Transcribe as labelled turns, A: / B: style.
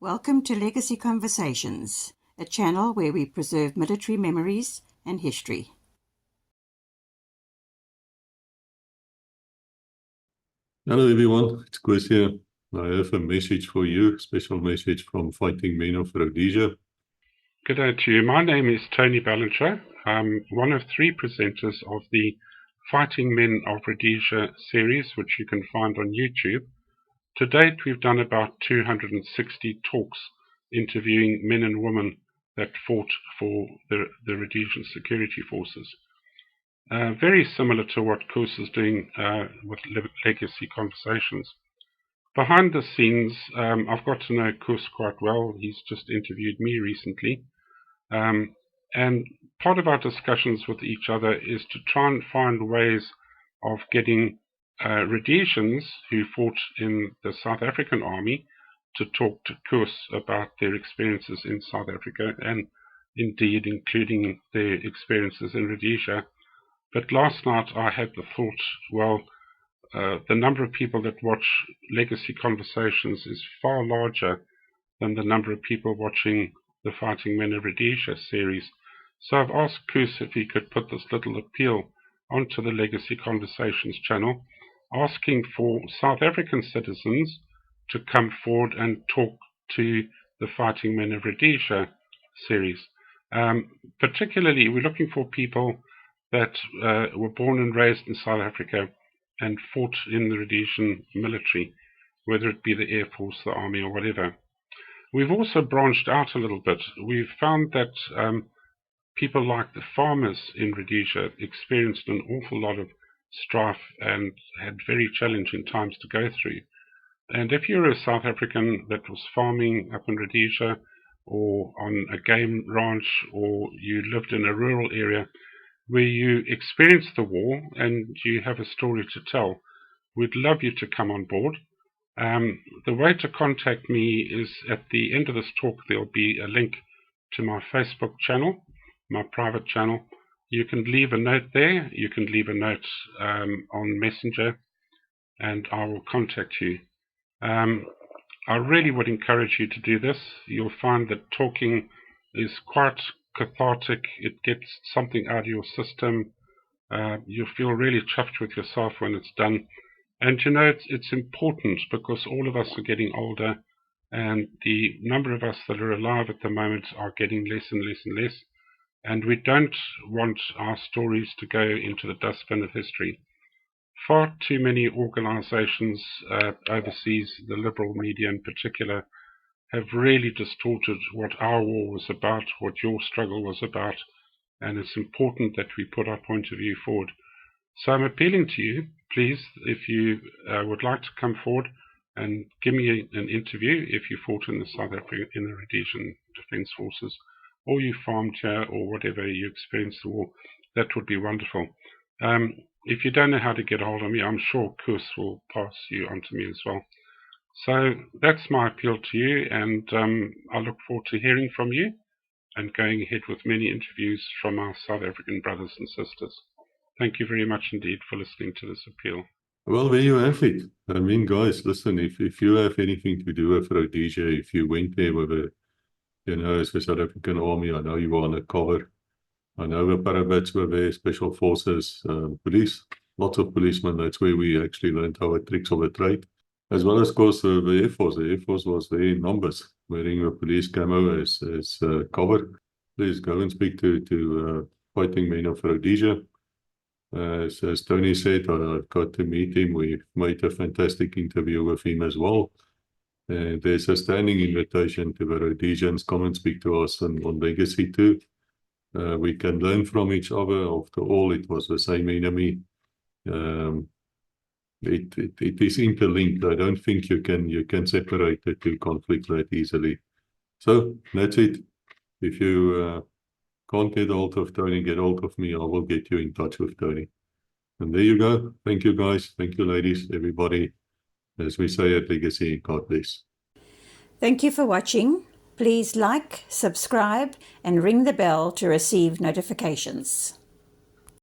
A: Welcome to Legacy Conversations, a channel where we preserve military memories and history.
B: Hello everyone, it's Chris here. I have a message for you, a special message from Fighting Men of Rhodesia.
C: Good day to you. My name is Tony Ballinger. I'm one of three presenters of the Fighting Men of Rhodesia series, which you can find on YouTube. To date, we've done about 260 talks interviewing men and women that fought for the Rhodesian security forces. Very similar to what Koos is doing with Legacy Conversations. Behind the scenes, I've got to know Koos quite well. He's just interviewed me recently. And part of our discussions with each other is to try and find ways of getting Rhodesians who fought in the South African army to talk to Koos about their experiences in South Africa and indeed including their experiences in Rhodesia. But last night I had the thought, well, the number of people that watch Legacy Conversations is far larger than the number of people watching the Fighting Men of Rhodesia series. So I've asked Koos if he could put this little appeal onto the Legacy Conversations channel, asking for South African citizens to come forward and talk to the Fighting Men of Rhodesia series. Particularly, we're looking for people that were born and raised in South Africa and fought in the Rhodesian military, whether it be the Air Force, the Army, or whatever. We've also branched out a little bit. We've found that people like the farmers in Rhodesia experienced an awful lot of strife and had very challenging times to go through. And if you're a South African that was farming up in Rhodesia or on a game ranch, or you lived in a rural area where you experienced the war and you have a story to tell, we'd love you to come on board. The way to contact me is at the end of this talk. There'll be a link to my Facebook channel, my private channel. You can leave a note there. You can leave a note on Messenger, and I will contact you. I really would encourage you to do this. You'll find that talking is quite cathartic. It gets something out of your system. You'll feel really chuffed with yourself when it's done. And you know, it's important because all of us are getting older, and the number of us that are alive at the moment are getting less and less and less. And we don't want our stories to go into the dustbin of history. Far too many organizations overseas, the liberal media in particular, have really distorted what our war was about, what your struggle was about, and it's important that we put our point of view forward. So I'm appealing to you, please, if you would like to come forward and give me an interview if you fought in the South African, in the Rhodesian Defence Forces, or you farmed here, or whatever you experienced the war, that would be wonderful. If you don't know how to get hold of me, I'm sure Koos will pass you on to me as well. So that's my appeal to you, and I look forward to hearing from you and going ahead with many interviews from our South African brothers and sisters. Thank you very much indeed for listening to this appeal.
B: Well, there you have it. I mean, guys, listen, if you have anything to do with Rhodesia, if you went there with as the South African Army, I know you were on a cover. I know the parabats were there, special forces, police, lots of policemen. That's where we actually learned our tricks of the trade. As well as, of course, the Air Force. The Air Force was there in numbers, wearing the police camo as cover. Please go and speak to Fighting Men of Rhodesia. As Tony said, I got to meet him. We made a fantastic interview with him as well. And there's a standing invitation to the Rhodesians. Come and speak to us on Legacy too. We can learn from each other. After all, it was the same enemy. It is interlinked. I don't think you can separate the two conflicts that easily. So that's it. If you can't get hold of Tony, get hold of me. I will get you in touch with Tony. And there you go. Thank you, guys. Thank you, ladies, everybody. As we say at Legacy, God bless.
A: Thank you for watching. Please like, subscribe, and ring the bell to receive notifications.